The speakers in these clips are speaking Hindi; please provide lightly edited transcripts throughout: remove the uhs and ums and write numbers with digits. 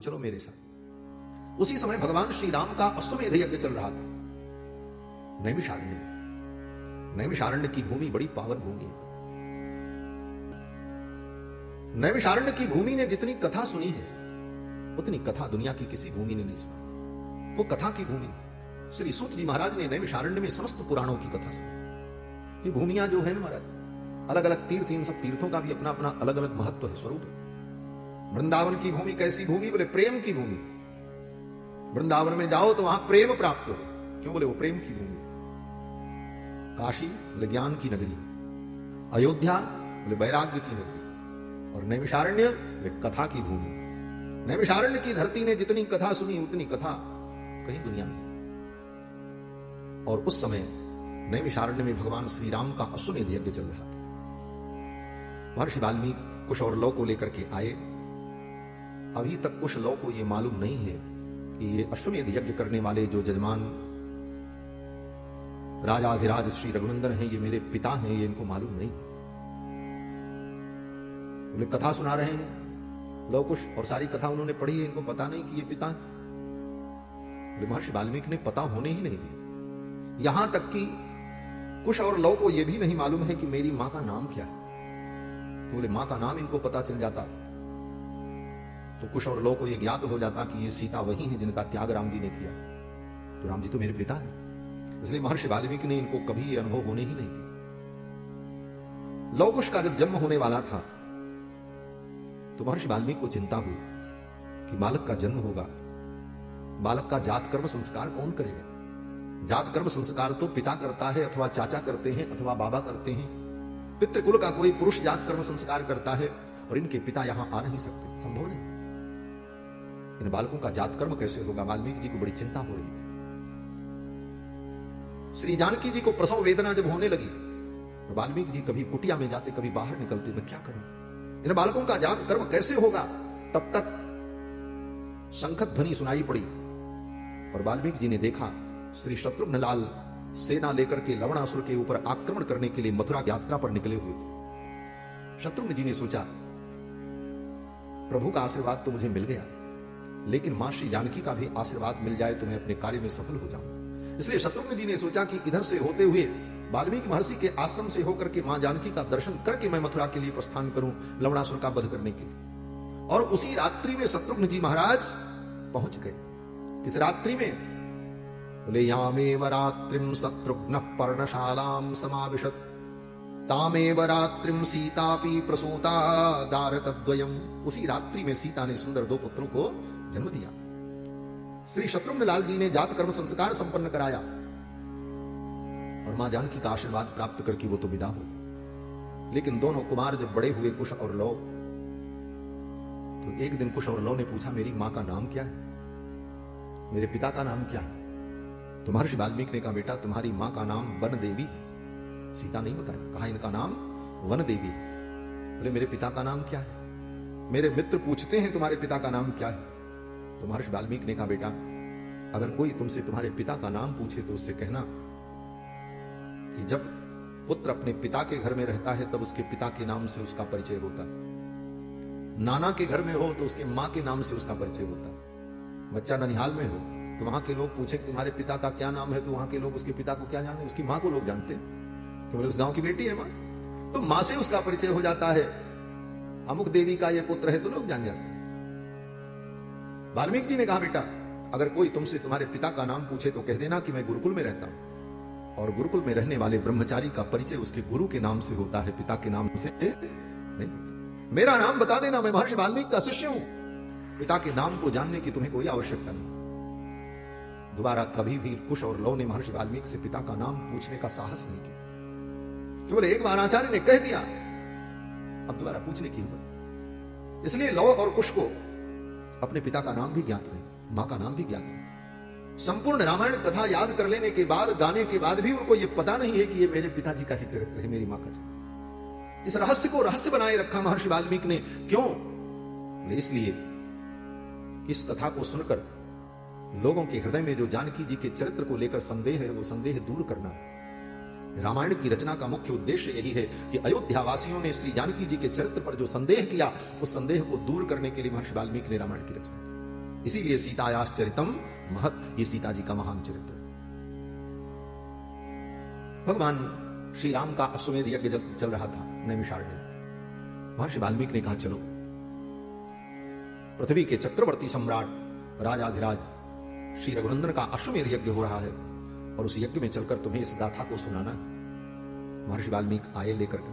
चलो मेरे साथ। उसी समय भगवान श्री राम का अश्वमेध यज्ञ चल रहा था नैमिषारण्य में। नैमिषारण्य की भूमि बड़ी पावन भूमि है। नैमिषारण्य की भूमि ने जितनी कथा सुनी है उतनी कथा दुनिया की किसी भूमि ने नहीं सुनी। वो कथा की भूमि श्री सूत जी महाराज ने नैमिषारण्य में समस्त पुराणों की कथा सुनी। ये भूमियां जो है ना महाराज, अलग अलग तीर्थ, इन सब तीर्थों का भी अपना अपना अलग अलग महत्व है, स्वरूप है। वृंदावन की भूमि कैसी भूमि? बोले प्रेम की भूमि। वृंदावन में जाओ तो वहां प्रेम प्राप्त हो। क्यों? बोले वो प्रेम की भूमि। काशी बोले ज्ञान की नगरी, अयोध्या बोले वैराग्य की नगरी, और नैमिषारण्य बोले कथा की भूमि। नैमिषारण्य की धरती ने जितनी कथा सुनी उतनी कथा कहीं दुनिया में। और उस समय नैमिषारण्य में भगवान श्री राम का अश्वमेध यज्ञ चल रहा था। महर्षि वाल्मीकि कुश और लौ को लेकर के आए। अभी तक कुश लौ को यह मालूम नहीं है कि ये अश्वमेध यज्ञ करने वाले जो जजमान राजाधिराज श्री रघुनंदन हैं, ये मेरे पिता हैं, ये इनको मालूम नहीं। बोले कथा सुना रहे हैं लौ कुश, और सारी कथा उन्होंने पढ़ी है, इनको पता नहीं कि ये पिता है। बोले महर्षि वाल्मीकि ने पता होने ही नहीं दिया। यहां तक कि कुश और लौ को यह भी नहीं मालूम है कि मेरी मां का नाम क्या है। बोले मां का नाम इनको पता चल जाता तो कुश और लौ को यह ज्ञात हो जाता कि ये सीता वही है जिनका त्याग राम जी ने किया, तो राम जी तो मेरे पिता हैं। इसलिए महर्षि वाल्मीकि ने इनको कभी ये अनुभव होने ही नहीं दिया। लौ कुश का जब जन्म होने वाला था तो महर्षि वाल्मीकि को चिंता हुई कि बालक का जन्म होगा, बालक का जात कर्म संस्कार कौन करेगा? जात कर्म संस्कार तो पिता करता है, अथवा चाचा करते हैं, अथवा बाबा करते हैं। पितृकुल का कोई पुरुष जात कर्म संस्कार करता है, और इनके पिता यहां आ नहीं सकते, संभव नहीं। इन बालकों का जात कर्म कैसे होगा? वाल्मीकि जी को बड़ी चिंता हो रही थी। श्री जानकी जी को प्रसव वेदना जब होने लगी तो वाल्मीकि जी कभी कुटिया में जाते, कभी बाहर निकलते, मैं क्या करूं, इन बालकों का जात कर्म कैसे होगा? तब तक शंखत ध्वनि सुनाई पड़ी, और वाल्मीकि जी ने देखा श्री शत्रुघ्न लाल सेना लेकर के लवणासुर के ऊपर आक्रमण करने के लिए मथुरा यात्रा पर निकले हुए थे। शत्रुघ्न जी ने सोचा प्रभु का आशीर्वाद तो मुझे मिल गया, लेकिन मां श्री जानकी का भी आशीर्वाद मिल जाए तो मैं अपने कार्य में सफल हो जाऊं। इसलिए शत्रुघ्न जी ने सोचा कि इधर से होते हुए वाल्मीकि महर्षि के आश्रम से होकर के मां जानकी का दर्शन करके मैं मथुरा के लिए प्रस्थान करूं, लवणासुर का वध करने के लिए। और उसी रात्रि में शत्रुघ्न जी महाराज पहुंच गए। किस रात्रि में? बोले यामेव रात्रिम शत्रुघ्न पर्णशालाम समाविशत तामेव रात्रिम सीतापि प्रसूता दारकद्वयम्। उसी रात्रि में सीता ने सुंदर दो पुत्रों को जन्म दिया। श्री शत्रुघ्न लाल जी ने जात कर्म संस्कार संपन्न कराया, और मां जानकी का आशीर्वाद प्राप्त करके वो तो विदा हो। लेकिन दोनों कुमार जब बड़े हुए, कुश और लौ, तो एक दिन कुश और लौ ने पूछा मेरी मां का नाम क्या है, मेरे पिता का नाम क्या है? तो महर्षि वाल्मीकि ने कहा बेटा तुम्हारी मां का नाम वन देवी, सीता नहीं बताया, कहा इनका नाम वन देवी। बोले मेरे पिता का नाम क्या है? मेरे मित्र पूछते हैं तुम्हारे पिता का नाम क्या है। तो महर्षि वाल्मीकि ने कहा बेटा अगर कोई तुमसे तुम्हारे पिता का नाम पूछे तो उससे कहना कि जब पुत्र अपने पिता के घर में रहता है तब उसके पिता के नाम से उसका परिचय होता है। नाना के घर में हो तो उसके मां के नाम से उसका परिचय होता है। बच्चा ननिहाल में हो तो वहां के लोग पूछे कि तुम्हारे पिता का क्या नाम है, तो वहां के लोग उसके पिता को क्या जाने, उसकी मां को लोग जानते हैं, तो उस गांव की बेटी है मां, तो मां से उसका परिचय हो जाता है। अमुक देवी का ये पुत्र है तो लोग जान जाते हैं। वाल्मीकि जी ने कहा बेटा अगर कोई तुमसे तुम्हारे पिता का नाम पूछे तो कह देना कि मैं गुरुकुल में रहता हूं, और गुरुकुल में रहने वाले ब्रह्मचारी का परिचय उसके गुरु के नाम से होता है, पिता के नाम से नहीं। मेरा नाम बता देना, मैं महर्षि वाल्मीकि का शिष्य हूं। पिता के नाम को जानने की तुम्हें कोई आवश्यकता नहीं। दोबारा कभी भी कुश और लौ ने महर्षि वाल्मीकि से पिता का नाम पूछने का साहस नहीं किया। केवल एक बार आचार्य ने कह दिया, अब दोबारा पूछने की हिम्मत। इसलिए लौ और कुश को अपने पिता का नाम भी ज्ञात नहीं, मां का नाम भी ज्ञात नहीं। संपूर्ण रामायण कथा याद कर लेने के बाद, गाने के बाद भी उनको यह पता नहीं है कि ये मेरे पिताजी का ही चरित्र है, मेरी मां का चरित्र। इस रहस्य को रहस्य बनाए रखा महर्षि वाल्मीकि ने। क्यों? इसलिए कि इस कथा को सुनकर लोगों के हृदय में जो जानकी जी के चरित्र को लेकर संदेह है, वो संदेह दूर करना। रामायण की रचना का मुख्य उद्देश्य यही है कि अयोध्या वासियों ने श्री जानकी जी के चरित्र पर जो संदेह किया, उस संदेह को दूर करने के लिए महर्षि वाल्मीकि ने रामायण की रचना की। इसीलिए सीतायाश्चरितम महत, ये सीता जी का महान चरित्र। भगवान श्री राम का अश्वमेध यज्ञ चल रहा था नैमिषारण्य में। महर्षि वाल्मीकि ने कहा चलो, पृथ्वी के चक्रवर्ती सम्राट राजाधिराज श्री रघुनंदन का अश्वमेध यज्ञ हो रहा है और उस यज्ञ में चलकर तुम्हें इस गाथा को सुनाना। महर्षि वाल्मीकि आए लेकर के,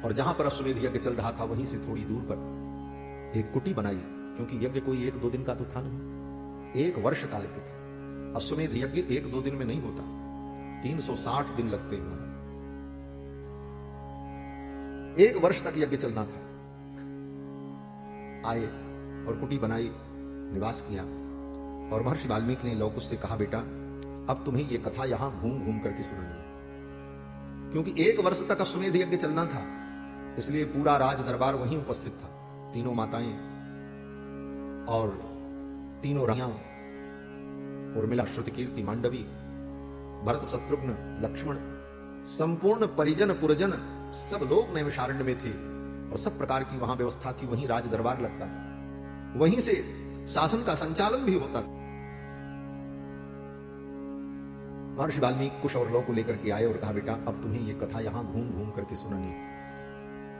और जहां पर अश्वमेध यज्ञ चल रहा था वहीं से थोड़ी दूर पर एक कुटी बनाई, क्योंकि यज्ञ कोई 1-2 दिन का तो था नहीं, 1 वर्ष का यज्ञ था। अश्वमेध यज्ञ 1-2 दिन में नहीं होता, 360 दिन लगते हैं। 1 वर्ष तक यज्ञ चलना था। आए और कुटी बनाई, निवास किया, और महर्षि वाल्मीकि ने लौकुश से कहा बेटा अब तुम्हें यह कथा यहां घूम घूम करके सुनानी है, क्योंकि 1 वर्ष तक अश्वमेध यज्ञ चलना था, इसलिए पूरा राज दरबार वहीं उपस्थित था। तीनों माताएं और तीनों रानियां, उर्मिला, श्रुतकीर्ति, मांडवी, भरत, शत्रुघ्न, लक्ष्मण, संपूर्ण परिजन पुरजन सब लोग नैमिषारण्य में थे और सब प्रकार की वहां व्यवस्था थी। वहीं राज दरबार लगता था, वहीं से शासन का संचालन भी होता था। महर्षि वाल्मीकि कुश और लौ को लेकर के आए और कहा बेटा अब तुम्हें यह कथा यहां घूम घूम करके सुनानी है,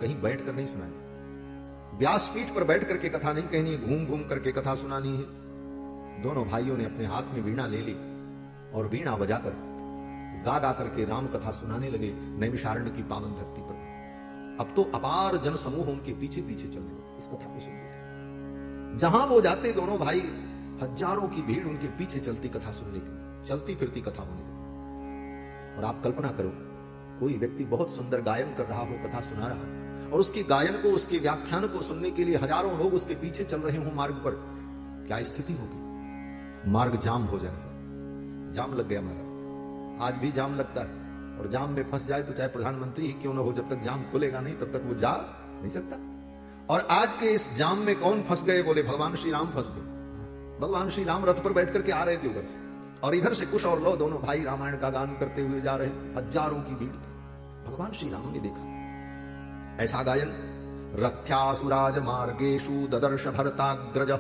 कहीं बैठ कर नहीं सुनानी, व्यासपीठ पर बैठ करके कथा नहीं कहनी, घूम घूम करके कथा सुनानी है। दोनों भाइयों ने अपने हाथ में वीणा ले ली और वीणा बजाकर गा गा करके राम कथा सुनाने लगे नैमिषारण्य की पावन धरती पर। अब तो अपार जन समूह उनके पीछे पीछे चलने लगे इस कथा को सुनने। जहां वो जाते दोनों भाई, हजारों की भीड़ उनके पीछे चलती कथा सुनने की, चलती फिरती कथा होने लगी। और आप कल्पना करो, कोई व्यक्ति बहुत सुंदर गायन कर रहा हो, कथा सुना रहा है, और उसके गायन को, उसके व्याख्यान को सुनने के लिए हजारों लोग उसके पीछे चल रहे हों मार्ग पर, क्या स्थिति होगी? मार्ग जाम हो जाएगा। जाम लग गया हमारा, आज भी जाम लगता है, और जाम में फंस जाए तो चाहे प्रधानमंत्री ही क्यों ना हो, जब तक जाम खुलेगा नहीं तब तक वो जा नहीं सकता। और आज के इस जाम में कौन फंस गए? बोले भगवान श्री राम फंस गए। भगवान श्री राम रथ पर बैठ करके आ रहे थे उधर से, और इधर से कुश और लौ दोनों भाई रामायण का गान करते हुए जा रहे थे, हजारों की भीड़ थी। भगवान श्री राम ने देखा ऐसा गायन, रथ्यासुराज मार्गेशु ददर्श भरताग्रज।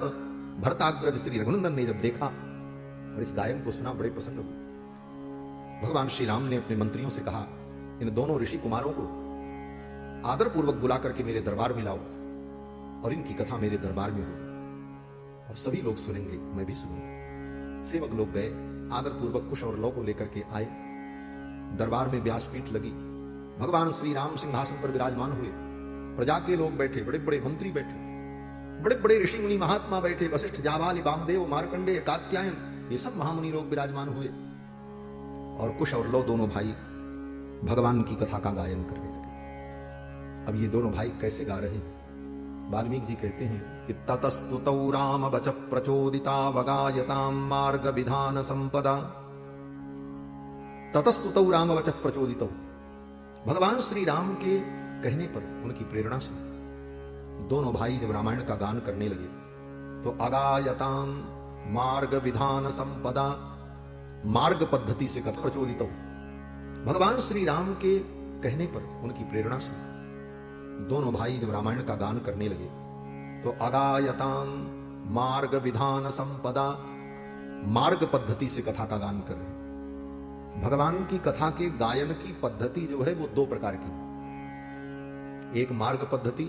भरताग्रज श्री रघुनंदन ने जब देखा और इस गायन को सुना, बड़े प्रसन्न हुए। भगवान श्री राम ने अपने मंत्रियों से कहा इन दोनों ऋषि कुमारों को आदर पूर्वक बुला करके मेरे दरबार में लाओ और इनकी कथा मेरे दरबार में होगी और सभी लोग सुनेंगे, मैं भी सुनूंगा। सेवक लोग गए, आदर पूर्वक कुश और लौ को लेकर के आए। दरबार में व्यासपीठ लगी, भगवान श्री राम सिंहासन पर विराजमान हुए, प्रजा के लोग बैठे, बड़े बड़े मंत्री बैठे, बड़े बड़े ऋषि मुनि महात्मा बैठे, वशिष्ठ, जाबाली, वामदेव, मार्कंडेय, कात्यायन, ये सब महामुनि लोग विराजमान हुए। और कुश और लौ दोनों भाई भगवान की कथा का गायन करने लगे। अब ये दोनों भाई कैसे गा रहे हैं? वाल्मीकि जी कहते हैं कि ततस्तुतौ राम वच प्रचोदिता वगायताम मार्ग विधान संपदा। ततस्तुतौ राम वच प्रचोदितौ, भगवान श्री राम के कहने पर, उनकी प्रेरणा से दोनों भाई जब रामायण का गान करने लगे तो अगायताम मार्ग विधान संपदा, मार्ग पद्धति से कथा प्रचोदित हो। भगवान श्री राम के कहने पर, उनकी प्रेरणा से दोनों भाई जब रामायण का गान करने लगे तो अगायताम मार्ग विधान संपदा, मार्ग पद्धति से कथा का गान कर रहे हैं। भगवान की कथा के गायन की पद्धति जो है वो 2 प्रकार की, एक मार्ग पद्धति,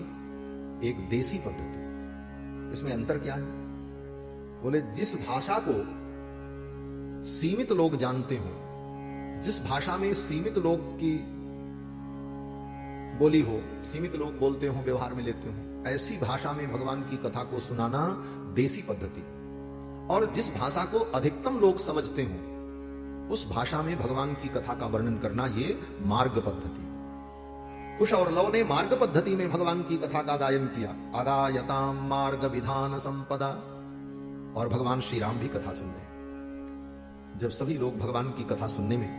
एक देसी पद्धति। इसमें अंतर क्या है? बोले जिस भाषा को सीमित लोग जानते हो, जिस भाषा में सीमित लोग की बोली हो, सीमित लोग बोलते हो, व्यवहार में लेते हो, ऐसी भाषा में भगवान की कथा को सुनाना देसी पद्धति। और जिस भाषा को अधिकतम लोग समझते हो उस भाषा में भगवान की कथा का वर्णन करना, ये मार्ग पद्धति। कुश और लौ ने मार्ग पद्धति में भगवान की कथा का गायन किया, अगायताम मार्ग विधान संपदा। और भगवान श्री राम भी कथा सुन रहे। जब सभी लोग भगवान की कथा सुनने में,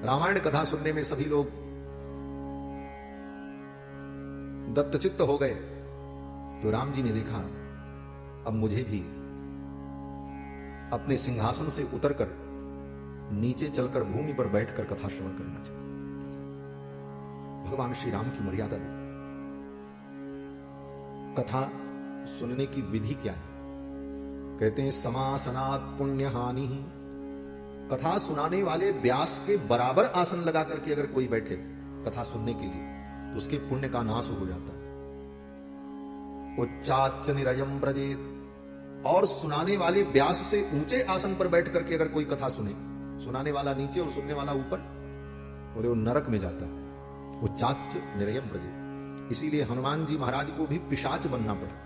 रामायण कथा सुनने में सभी लोग दत्तचित्त हो गए, तो राम जी ने देखा अब मुझे भी अपने सिंहासन से उतरकर नीचे चलकर भूमि पर बैठकर कथा श्रवण करना चाहिए। भगवान श्री राम की मर्यादा दी। कथा सुनने की विधि क्या है? कहते हैं समासनात् पुण्य हानि। कथा सुनाने वाले व्यास के बराबर आसन लगा करके अगर कोई बैठे कथा सुनने के लिए तो उसके पुण्य का नाश हो जाता है। उच्चाच्च निरयम ब्रजेत, और सुनाने वाले व्यास से ऊंचे आसन पर बैठ करके अगर कोई कथा सुने, सुनाने वाला नीचे और सुनने वाला ऊपर, बोले वो नरक में जाता है। उच्चाच्च निरयम ब्रजेत। इसीलिए हनुमान जी महाराज को भी पिशाच बनना पड़ा।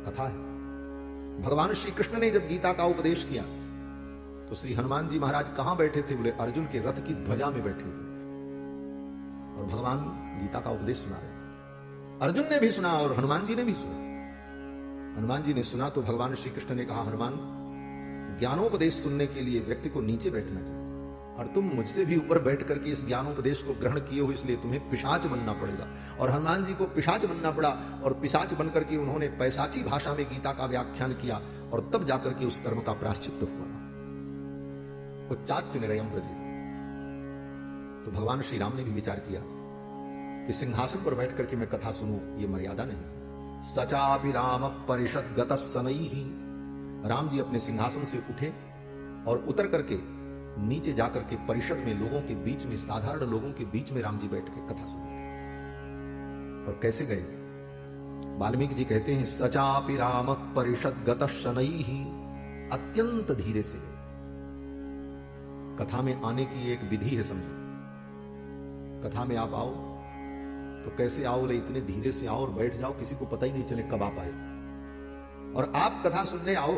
कथा है। भगवान श्री कृष्ण ने जब गीता का उपदेश किया तो श्री हनुमान जी महाराज कहां बैठे थे? बोले अर्जुन के रथ की ध्वजा में बैठे हुए और भगवान गीता का उपदेश सुना रहे। अर्जुन ने भी सुना और हनुमान जी ने भी सुना। हनुमान जी ने सुना तो भगवान श्री कृष्ण ने कहा, हनुमान, ज्ञानोपदेश सुनने के लिए व्यक्ति को नीचे बैठना चाहिए और तुम मुझसे भी ऊपर बैठ करके इस ज्ञानोपदेश को ग्रहण किए हो, इसलिए तुम्हें पिशाच बनना पड़ेगा। और हनुमान जी को पिशाच बनना पड़ा और पिशाच बनकर के उन्होंने पैशाची भाषा में गीता का व्याख्यान किया और तब जाकर के उस कर्म का प्रायश्चित्त हुआ। उच्चाच्च निरयम ब्रजेत। तो भगवान श्री राम ने भी विचार किया कि सिंहासन पर बैठ करके मैं कथा सुनूं, ये मर्यादा नहीं। सचापि राम परिषद गतः शनैः। राम जी अपने सिंहासन से उठे और उतर करके नीचे जाकर के परिषद में लोगों के बीच में, साधारण लोगों के बीच में राम जी बैठ के कथा सुने। और कैसे गए? वाल्मीकि जी कहते हैं, सचापि राम परिषद गतः शनैः। अत्यंत धीरे से गए। कथा में आने की एक विधि है, समझो। कथा में आप आओ तो कैसे आओ? बोले इतने धीरे से आओ और बैठ जाओ, किसी को पता ही नहीं चले कब आप आए। और आप कथा सुनने आओ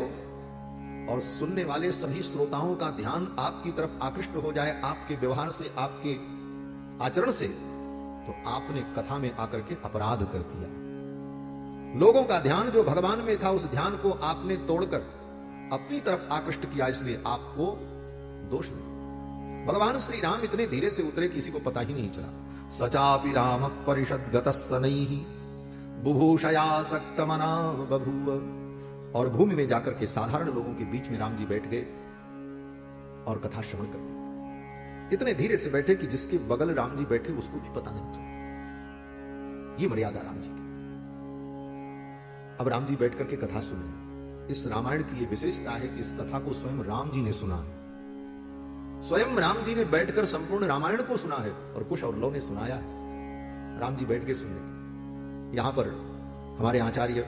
और सुनने वाले सभी श्रोताओं का ध्यान आपकी तरफ आकृष्ट हो जाए आपके व्यवहार से, आपके आचरण से, तो आपने कथा में आकर के अपराध कर दिया। लोगों का ध्यान जो भगवान में था, उस ध्यान को आपने तोड़कर अपनी तरफ आकृष्ट किया, इसलिए आपको दोष लगा। भगवान श्री राम इतने धीरे से उतरे, किसी को पता ही नहीं चला। सचापि राम परिषद गतः शनैः बुभूषयासक्त मना बभूव। और भूमि में जाकर के साधारण लोगों के बीच में राम जी बैठ गए और कथा श्रवण कर गए। इतने धीरे से बैठे कि जिसके बगल राम जी बैठे उसको भी पता नहीं चला। ये मर्यादा राम जी की। अब राम जी बैठ करके कथा सुने। इस रामायण की यह विशेषता है कि इस कथा को स्वयं राम जी ने सुना है। स्वयं राम जी ने बैठकर संपूर्ण रामायण को सुना है और कुश और लव ने सुनाया है। राम जी बैठ के सुनने। यहां पर हमारे आचार्य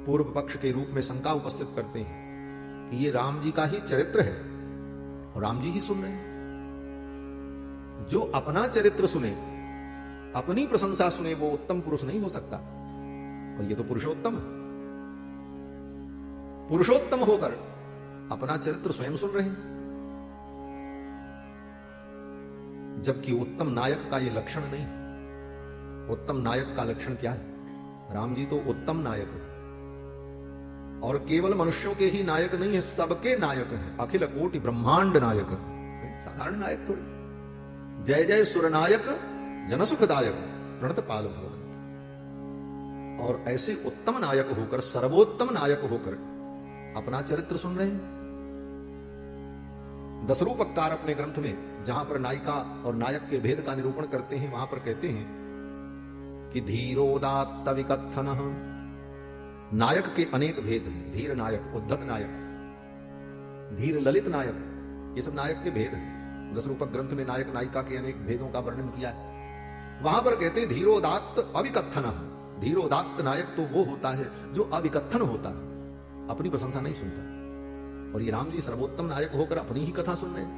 पूर्व पक्ष के रूप में शंका उपस्थित करते हैं कि ये राम जी का ही चरित्र है और राम जी ही सुन रहे हैं। जो अपना चरित्र सुने, अपनी प्रशंसा सुने, वो उत्तम पुरुष नहीं हो सकता। और ये तो पुरुषोत्तम है। पुरुषोत्तम होकर अपना चरित्र स्वयं सुन रहे हैं, जबकि उत्तम नायक का यह लक्षण नहीं। उत्तम नायक का लक्षण क्या है? राम जी तो उत्तम नायक है और केवल मनुष्यों के ही नायक नहीं है, सबके नायक हैं। अखिल कोटि ब्रह्मांड नायक है, साधारण नायक थोड़ी। जय जय सुर नायक जन सुखदायक प्रणत पाल भगवंत। और ऐसे उत्तम नायक होकर, सर्वोत्तम नायक होकर अपना चरित्र सुन रहे हैं। दशरूपकार अपने ग्रंथ में जहां पर नायिका और नायक के भेद का निरूपण करते हैं, वहां पर कहते हैं कि धीरोदात्त विकथन। नायक के अनेक भेद हैं। धीर नायक, उद्धत नायक, धीर ललित नायक, ये सब नायक के भेद हैं। दशरूपक ग्रंथ में नायक नायिका के अनेक भेदों का वर्णन किया है। वहां पर कहते हैं धीरोदात्त अविकथन। धीरोदात्त नायक तो वो होता है जो अविकथन होता है, अपनी प्रशंसा नहीं सुनता। और ये राम जी सर्वोत्तम नायक होकर अपनी ही कथा सुन रहे हैं।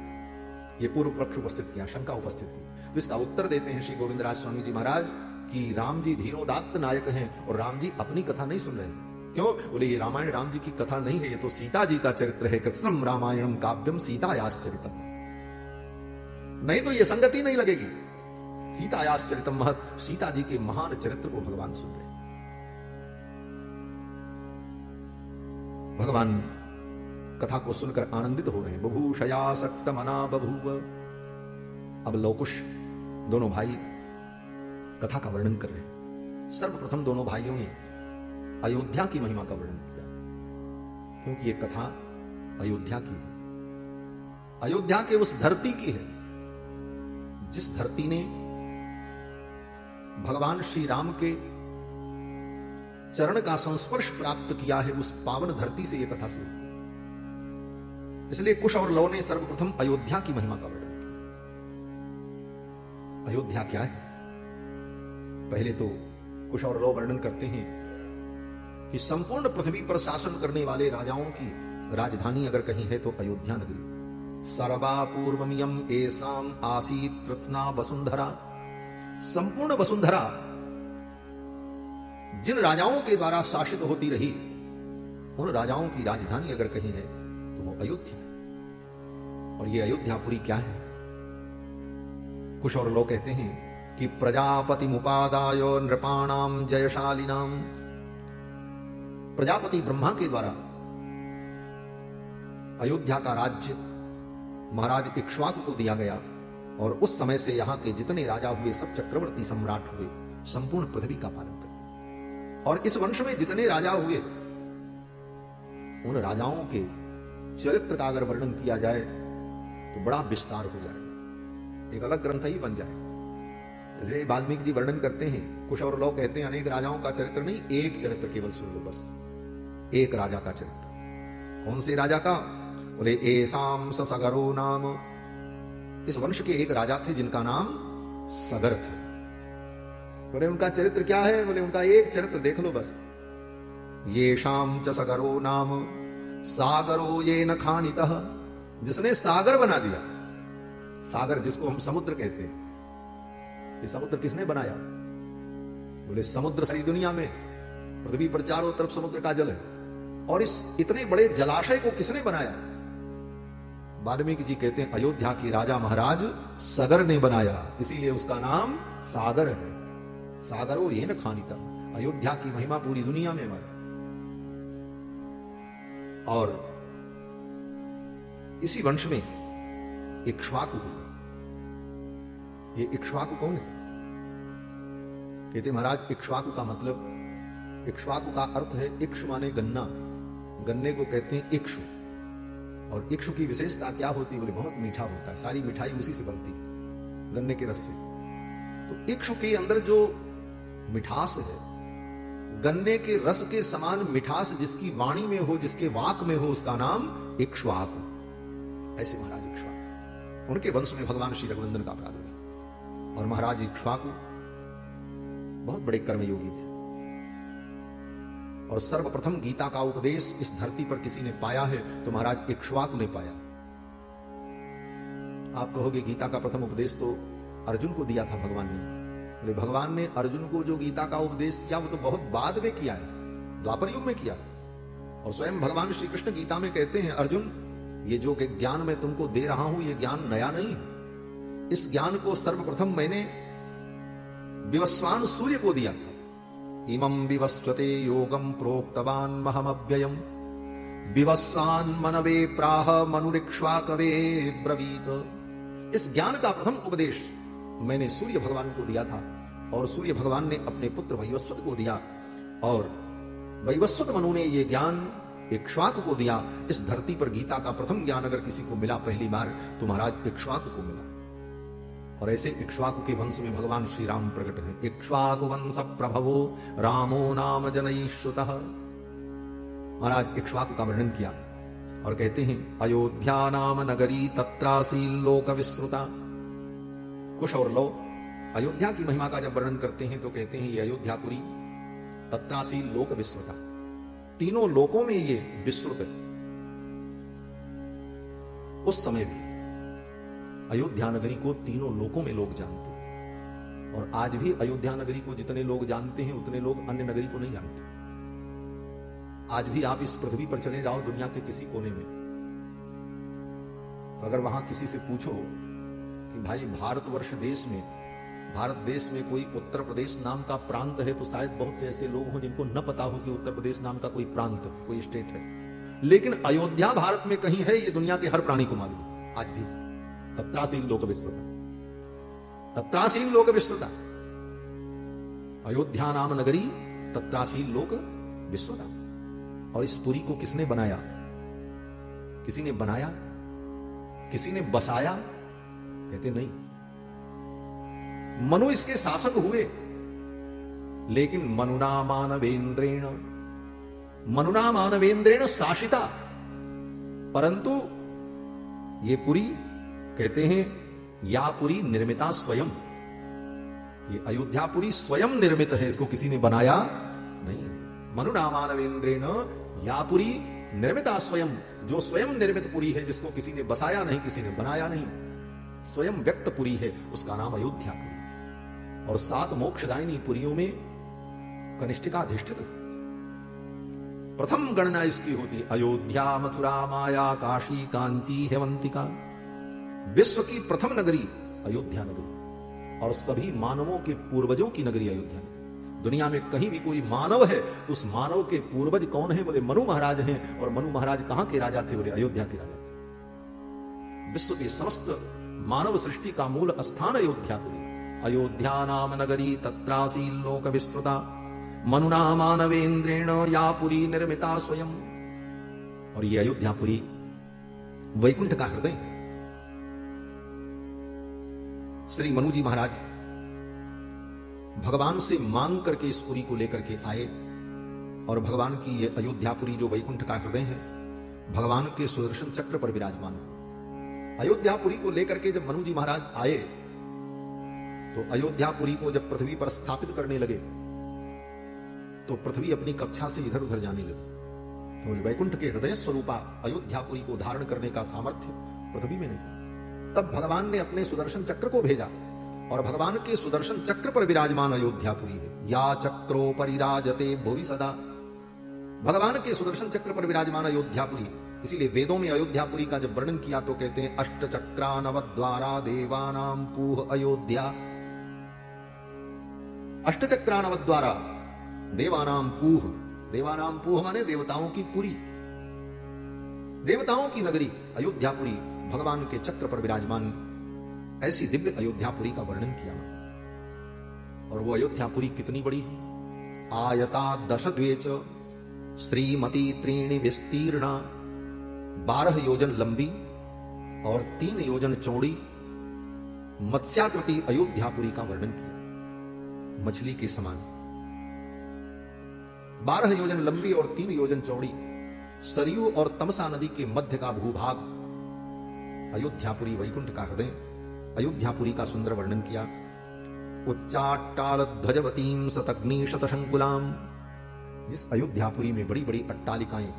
ये पूर्व पक्ष उपस्थित किया, शंका उपस्थित की। इसका उत्तर देते हैं श्री गोविंदराज स्वामी जी महाराज कि राम जी धीरोदात्त नायक हैं और राम जी अपनी कथा नहीं सुन रहे हैं। क्यों? बोले ये रामायण राम जी की कथा नहीं है, ये तो सीता जी का चरित्र है। कृष्णम रामायणम काव्यम सीतायाश्चरितम। नहीं तो ये संगति नहीं लगेगी। सीतायाश्चरितम महत, सीता जी के महान चरित्र को भगवान सुन रहे। भगवान कथा को सुनकर आनंदित हो रहे हैं। बुभूषयासक्त मना बभूव। अब लवकुश दोनों भाई कथा का वर्णन कर रहे हैं। सर्वप्रथम दोनों भाइयों ने अयोध्या की महिमा का वर्णन किया, क्योंकि ये कथा अयोध्या की है। अयोध्या के उस धरती की है जिस धरती ने भगवान श्री राम के चरण का संस्पर्श प्राप्त किया है, उस पावन धरती से यह कथा शुरू। इसलिए कुश और लव ने सर्वप्रथम अयोध्या की महिमा का वर्णन किया। अयोध्या क्या है? पहले तो कुश और लव वर्णन करते हैं कि संपूर्ण पृथ्वी पर शासन करने वाले राजाओं की राजधानी अगर कहीं है तो अयोध्या नगरी। सर्वा पूर्वमियम एसाम आसीत कृत्स्ना वसुंधरा। संपूर्ण वसुंधरा जिन राजाओं के द्वारा शासित होती रही, उन राजाओं की राजधानी अगर कहीं है तो वो अयोध्या है। और ये अयोध्यापुरी क्या है? कुछ और लोग कहते हैं कि प्रजापति मुपादाय नृपाणाम जयशालिनाम। प्रजापति ब्रह्मा के द्वारा अयोध्या का राज्य महाराज इक्ष्वाकु को दिया गया, और उस समय से यहां के जितने राजा हुए सब चक्रवर्ती सम्राट हुए, संपूर्ण पृथ्वी का पालन करते। और इस वंश में जितने राजा हुए, उन राजाओं के चरित्र का अगर वर्णन किया जाए तो बड़ा विस्तार हो जाएगा, एक अलग ग्रंथ ही बन जाएगा। इसलिए वाल्मीकि जी वर्णन करते हैं, कुछ और लोग कहते हैं अनेक राजाओं का चरित्र नहीं, एक चरित्र केवल सुन लो बस, एक राजा का चरित्र। कौन से राजा का? बोले एसाम सगरो नाम। इस वंश के एक राजा थे जिनका नाम सगर था। बोले उनका चरित्र क्या है? बोले उनका एक चरित्र देख लो बस। ये शाम च सगरो नाम सागरो ये न खानितः। जिसने सागर बना दिया। सागर जिसको हम समुद्र कहते हैं, ये समुद्र किसने बनाया? बोले समुद्र सारी दुनिया में, पृथ्वी पर चारों तरफ समुद्र का जल है, और इस इतने बड़े जलाशय को किसने बनाया? वाल्मीकि जी कहते हैं अयोध्या के राजा महाराज सगर ने बनाया, इसीलिए उसका नाम सागर है। सागरो ये न खानिता। अयोध्या की महिमा पूरी दुनिया में है। और इसी वंश में इक्ष्वाकु। ये इक्ष्वाकु कौन है? कहते महाराज इक्ष्वाकु का मतलब, इक्ष्वाकु का अर्थ है इक्ष माने गन्ना, गन्ने को कहते हैं इक्षु। और इक्षु की विशेषता क्या होती है? बोले बहुत मीठा होता है, सारी मिठाई उसी से बनती, गन्ने के रस से। तो इक्षु के अंदर जो मिठास है, गन्ने के रस के समान मिठास जिसकी वाणी में हो, जिसके वाक में हो, उसका नाम इक्ष्वाकु। ऐसे महाराज इक्ष्वाकु, उनके वंश में भगवान श्री रघुनंदन का प्रादुर्भाव। और महाराज इक्ष्वाकु बहुत बड़े कर्मयोगी थे, और सर्वप्रथम गीता का उपदेश इस धरती पर किसी ने पाया है तो महाराज इक्ष्वाकु ने पाया। आप कहोगे गीता का प्रथम उपदेश तो अर्जुन को दिया था भगवान ने। भगवान ने अर्जुन को जो गीता का उपदेश किया वो तो बहुत बाद में किया है, द्वापर युग में किया। और स्वयं भगवान श्री कृष्ण गीता में कहते हैं, अर्जुन ये जो ज्ञान मैं तुमको दे रहा हूं, ये ज्ञान नया नहीं है। इस ज्ञान को सर्वप्रथम मैंने विवस्वान सूर्य को दिया था। इमं विवस्वते योगम प्रोक्तवान महमव्ययम विवस्वान मनवे प्राह मनुरिक्ष्वाकवे ब्रवीत। इस ज्ञान का प्रथम उपदेश मैंने सूर्य भगवान को दिया था, और सूर्य भगवान ने अपने पुत्र वैवस्वत को दिया, और वैवस्वत मनु ने यह ज्ञान इक्ष्वाकु को दिया। इस धरती पर गीता का प्रथम ज्ञान अगर किसी को मिला पहली बार तो महाराज इक्ष्वाकु को मिला। और ऐसे इक्ष्वाकु के वंश में भगवान श्री राम प्रकट है। इक्ष्वाकु वंश प्रभवो रामो नाम जनईश्रुतः। महाराज इक्ष्वाकु का वर्णन किया और कहते हैं अयोध्या नाम नगरी तत्रासील लोक विस्तृता। कुश और लव अयोध्या की महिमा का जब वर्णन करते हैं तो कहते हैं ये अयोध्यापुरी तत्रासील लोक विस्तृता, तीनों लोकों में ये विस्तृत है। उस समय भी अयोध्या नगरी को तीनों लोकों में लोग जानते हैं, और आज भी अयोध्या नगरी को जितने लोग जानते हैं उतने लोग अन्य नगरी को नहीं जानते। आज भी आप इस पृथ्वी पर चले जाओ दुनिया के किसी कोने में, अगर वहां किसी से पूछो कि भाई भारतवर्ष देश में, भारत देश में कोई उत्तर प्रदेश नाम का प्रांत है, तो शायद बहुत से ऐसे लोग हों जिनको न पता हो कि उत्तर प्रदेश नाम का कोई प्रांत, कोई स्टेट है। लेकिन अयोध्या भारत में कहीं है, ये दुनिया के हर प्राणी को मालूम आज भी। तत्रासील लोक विस्तृता, तत्रासील लोक विस्तृता। अयोध्या नाम नगरी तत्रासील लोक विस्तृता। और इस पुरी को किसने बनाया? किसी ने बनाया? किसी ने बसाया? कहते नहीं, मनु इसके शासक हुए, लेकिन मनुना मानवेंद्रेण शासिता, परंतु ये पुरी कहते हैं या पुरी निर्मिता स्वयं। ये अयोध्यापुरी स्वयं निर्मित है, इसको किसी ने बनाया नहीं। मनुना मानवेंद्रेण या पुरी निर्मिता स्वयं, जो स्वयं निर्मित पुरी है, जिसको किसी ने बसाया नहीं, किसी ने बनाया नहीं, स्वयं व्यक्त पुरी है, उसका नाम अयोध्यापुरी। और 7 मोक्षदायिनी पुरियों में कनिष्ठिका अधिष्ठित प्रथम गणना इसकी होती, अयोध्या मथुरा माया काशी कांची हेमंतिका। विश्व की प्रथम नगरी अयोध्या नगरी, और सभी मानवों के पूर्वजों की नगरी अयोध्या नगरी। दुनिया में कहीं भी कोई मानव है तो उस मानव के पूर्वज कौन है? बोले मनु महाराज हैं। और मनु महाराज कहां के राजा थे? बोले अयोध्या के राजा थे। विश्व के समस्त मानव सृष्टि का मूल स्थान अयोध्यापुरी। अयोध्या नाम नगरी तत्रासी लोक विस्तृता, मनुना मानवेंद्रेण या पुरी निर्मिता स्वयं। और ये अयोध्यापुरी वैकुंठ का हृदय। श्री मनु जी महाराज भगवान से मांग करके इस पुरी को लेकर के आए, और भगवान की ये अयोध्यापुरी जो वैकुंठ का हृदय है, भगवान के सुदर्शन चक्र पर विराजमान। अयोध्यापुरी को लेकर के जब मनु जी महाराज आए तो अयोध्यापुरी को जब पृथ्वी पर स्थापित करने लगे तो पृथ्वी अपनी कक्षा से इधर उधर जाने लगी। तो वैकुंठ के हृदय स्वरूपा अयोध्यापुरी को धारण करने का सामर्थ्य पृथ्वी में नहीं। तब भगवान ने अपने सुदर्शन चक्र को भेजा, और भगवान के सुदर्शन चक्र पर विराजमान अयोध्यापुरी है। या चक्रो परिराजते भुवि सदा, भगवान के सुदर्शन चक्र पर विराजमान अयोध्यापुरी। इसीलिए वेदों में अयोध्यापुरी का जब वर्णन किया तो कहते हैं अष्टचक्रानवद्वारा देवानां पूह अयोध्या। अष्टचक्रानवद्वारा देवानां पूह, देवानां पूह माने देवताओं की पुरी, देवताओं की नगरी अयोध्यापुरी, भगवान के चक्र पर विराजमान ऐसी दिव्य अयोध्यापुरी का वर्णन किया। और वो अयोध्यापुरी कितनी बड़ी है? आयता 10 द्वेच श्रीमती त्रीणि विस्तीर्णा, 12 योजन लंबी और 3 योजन चौड़ी मत्स्याकृति अयोध्यापुरी का वर्णन किया। मछली के समान 12 योजन लंबी और 3 योजन चौड़ी, सरयू और तमसा नदी के मध्य का भूभाग अयोध्यापुरी वैकुंठ का हृदय। अयोध्यापुरी का सुंदर वर्णन किया। उच्चाट्टाल ध्वजवतीम शतग्नि शतशंकुलाम, जिस अयोध्यापुरी में बड़ी बड़ी अट्टालिकाएं,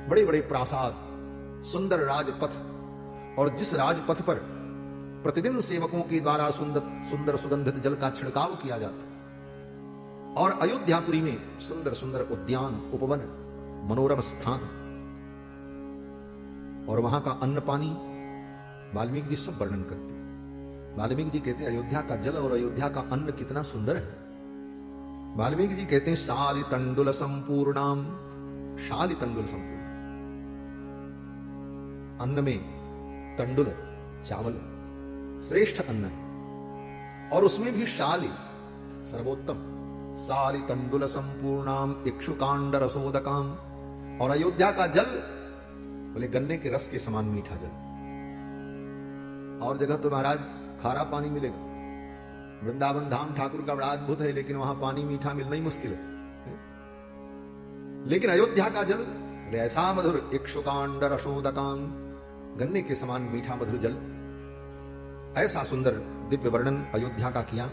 बड़े बड़े प्रासाद, सुंदर राजपथ, और जिस राजपथ पर प्रतिदिन सेवकों के द्वारा सुंदर सुंदर सुगंधित जल का छिड़काव किया जाता, और अयोध्यापुरी में सुंदर सुंदर उद्यान, उपवन, मनोरम स्थान, और वहां का अन्न पानी वाल्मीकि जी सब वर्णन करते। वाल्मीकि जी कहते हैं अयोध्या का जल और अयोध्या का अन्न कितना सुंदर है। वाल्मीकि जी कहते हैं शाली तंडुल संपूर्णाम, शाली तंडुल संपूर्ण, अन्न में तंडुल चावल श्रेष्ठ अन्न है, और उसमें भी शाली सर्वोत्तम। शाली तंडुल संपूर्णाम इक्षुकांड रसोदकाम, और अयोध्या का जल बोले गन्ने के रस के समान मीठा जल। और जगह तो महाराज खारा पानी मिलेगा। वृंदावन धाम ठाकुर का बड़ा अद्भुत है, लेकिन वहां पानी मीठा मिलना ही मुश्किल है। लेकिन अयोध्या का जल ऐसा मधुर, इक्षुकांड रसोदकाम, गन्ने के समान मीठा मधुर जल। ऐसा सुंदर दिव्य वर्णन अयोध्या का किया।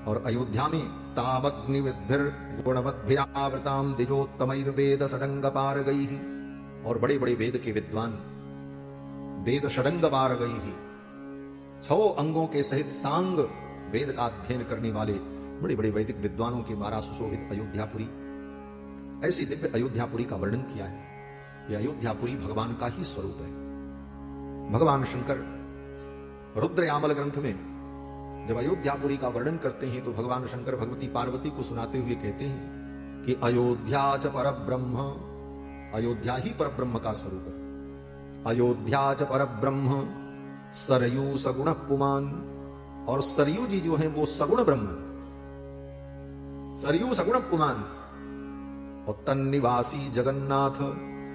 और अयोध्या में तावग्निविद्भिर गुणवद्भिरावृताम द्विजोत्तमैर्वेद षडंग पारगैः, और बड़े बड़े वेद के विद्वान, वेद षडंग पारगैः, 6 अंगों के सहित सांग वेद का अध्ययन करने वाले बड़े बड़े वैदिक विद्वानों के द्वारा सुशोभित अयोध्यापुरी, ऐसी दिव्य अयोध्यापुरी का वर्णन किया है। यह अयोध्यापुरी भगवान का ही स्वरूप है। भगवान शंकर रुद्रयामल ग्रंथ में जब अयोध्यापुरी का वर्णन करते हैं तो भगवान शंकर भगवती पार्वती को सुनाते हुए कहते हैं कि अयोध्या च परब्रह्म, अयोध्या ही परब्रह्म का स्वरूप है। अयोध्या च परब्रह्म सरयू सगुण पुमान, और सरयू जी जो हैं वो सगुण ब्रह्म, सरयू सगुण पुमान। और तन्निवासी जगन्नाथ,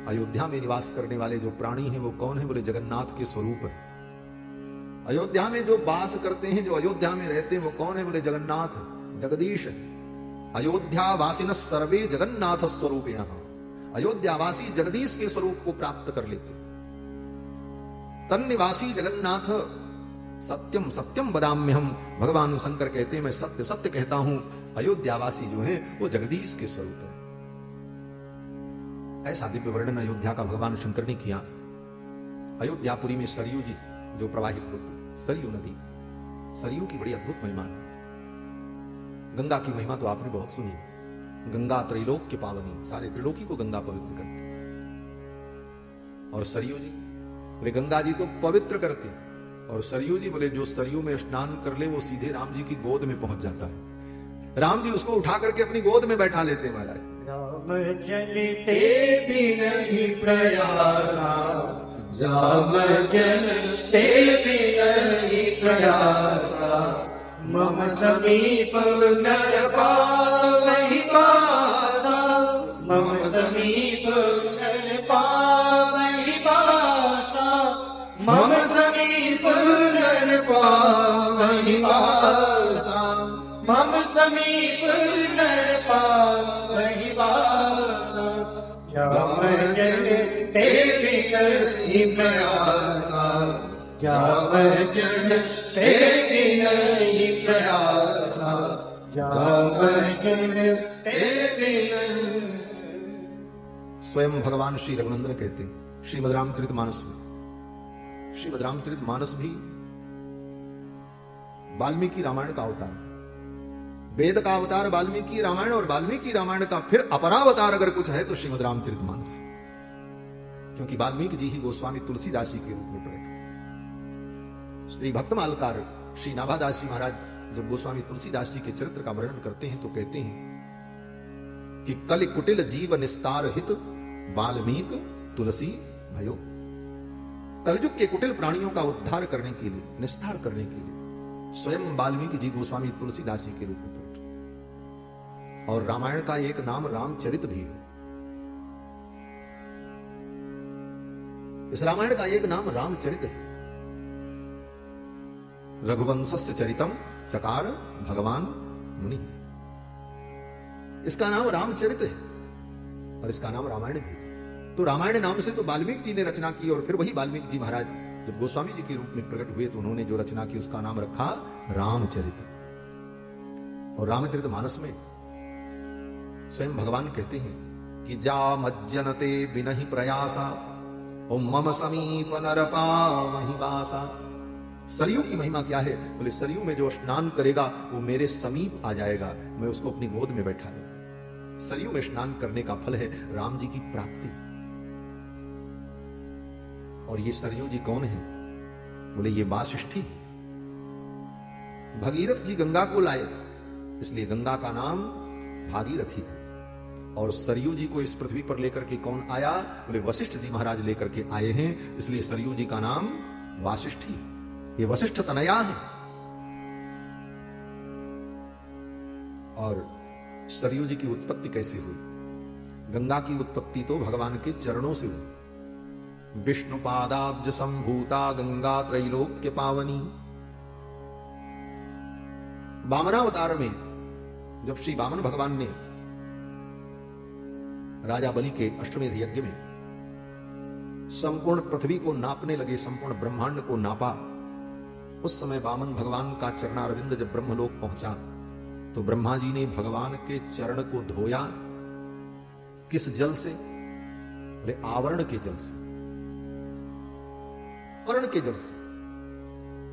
अयोध्या में निवास करने वाले जो प्राणी हैं वो कौन है? बोले जगन्नाथ के स्वरूप है। अयोध्या में जो वास करते हैं, जो अयोध्या में रहते हैं वो कौन है? बोले जगन्नाथ, जगदीश। अयोध्यावासिन सर्वे जगन्नाथ स्वरूपिण, अयोध्यावासी जगदीश के स्वरूप को प्राप्त कर लेते। तन्निवासी जगन्नाथ सत्यम सत्यम वदाम्यहम, भगवान शंकर कहते हैं मैं सत्य सत्य कहता हूं, अयोध्यावासी जो है वो जगदीश के स्वरूप है। ऐसा दिव्य वर्णन अयोध्या का भगवान शंकर ने किया। अयोध्यापुरी में सरयू जी जो प्रवाहित होती, सरयू नदी, सरयू की बड़ी अद्भुत महिमा है। गंगा की महिमा तो आपने बहुत सुनी, गंगा त्रैलोक्य पावनी, सारे त्रिलोकी को गंगा पवित्र करती। और सरयू जी बोले गंगा जी तो पवित्र करती, और सरयू जी बोले जो सरयू में स्नान कर ले वो सीधे राम जी की गोद में पहुंच जाता है। राम जी उसको उठा करके अपनी गोद में बैठा लेते महाराज। राम जनते भी नहीं प्रयासा, राम जनते भी नहीं प्रयासा, मम समीप नर पावहि वासा, मम समीप नर पावहि वासा, मम समीप नर पावहि वासा, मम समीप नर पावहि वासा, राम जनते भी नहीं प्रयासा, राम जनते भी नहीं प्रयासा, राम जनते भी नहीं। स्वयं भगवान श्री रघुनंदन कहते हैं श्रीमद रामचरितमानस में, श्रीमद रामचरितमानस भी वाल्मीकि रामायण का अवतार, वेद का अवतार वाल्मीकि रामायण, और वाल्मीकि रामायण का फिर अपरावतार अगर कुछ है तो श्रीमद रामचरितमानस, क्योंकि वाल्मीकि जी ही गोस्वामी तुलसीदास जी के रूप में प्रकट। श्री भक्तमालकार श्री नाभादास जी महाराज जब गोस्वामी तुलसीदास जी के चरित्र का वर्णन करते हैं तो कहते हैं कि कलि कुटिल जीव निस्तार हित वाल्मीकि तुलसी भयो। कलयुग के कुटिल प्राणियों का उद्धार करने के लिए, निस्तार करने के लिए स्वयं वाल्मीकि जी गोस्वामी तुलसीदास जी के रूप में प्रकट। और रामायण का एक नाम रामचरित भी है। इस रामायण का एक नाम रामचरित है। रघुवंशस्य चरितम चकार भगवान मुनि, इसका नाम रामचरित है और इसका नाम रामायण भी। तो रामायण नाम से तो वाल्मीकि जी ने रचना की, और फिर वही वाल्मीकि जी महाराज जब गोस्वामी जी के रूप में प्रकट हुए तो उन्होंने जो रचना की उसका नाम रखा रामचरित। और रामचरितमानस में स्वयं भगवान कहते हैं कि जा मज्जनते बिनहि प्रयासा, ओम मम समीप नर पावहि वासा। सरयू की महिमा क्या है? बोले सरयू में जो स्नान करेगा वो मेरे समीप आ जाएगा, मैं उसको अपनी गोद में बैठा लूंगा। सरयू में स्नान करने का फल है राम जी की प्राप्ति। और ये सरयू जी कौन है? बोले ये वासिष्ठी। भगीरथ जी गंगा को लाए, इसलिए गंगा का नाम भागीरथी है। और सरयू जी को इस पृथ्वी पर लेकर के कौन आया? बोले वशिष्ठ जी महाराज लेकर के आए हैं, इसलिए सरयू जी का नाम वासिष्ठी। ये वशिष्ठ तनया है। और सरयू जी की उत्पत्ति कैसे हुई? गंगा की उत्पत्ति तो भगवान के चरणों से हुई। विष्णु पादाब्ज संभूता गंगा त्रैलोक्य पावनी। वामनावतार में जब श्री वामन भगवान ने राजा बलि के अश्वमेध यज्ञ में संपूर्ण पृथ्वी को नापने लगे, संपूर्ण ब्रह्मांड को नापा, उस समय वामन भगवान का चरणारविंद जब ब्रह्मलोक पहुंचा तो ब्रह्मा जी ने भगवान के चरण को धोया। किस जल से? बोले आवरण के जल से, आवरण के जल से।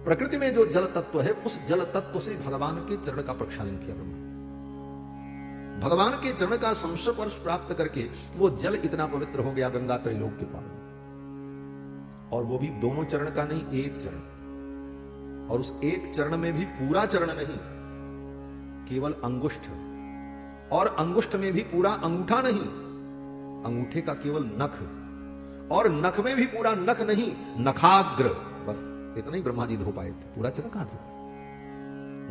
प्रकृति में जो जल तत्व है उस जल तत्व से भगवान के चरण का प्रक्षालन किया ब्रह्मा। भगवान के चरण का संस्पर्श प्राप्त करके वो जल इतना पवित्र हो गया, गंगा त्रैलोक्य पावन। और वो भी दोनों चरण का नहीं, एक चरण। और उस एक चरण में भी पूरा चरण नहीं, केवल अंगुष्ठ। और अंगुष्ठ में भी पूरा अंगूठा नहीं, अंगूठे का केवल नख। और नख में भी पूरा नख नहीं, नखाग्र। बस इतना ही ब्रह्मा जी धो पाए थे, पूरा चरण कहां धो?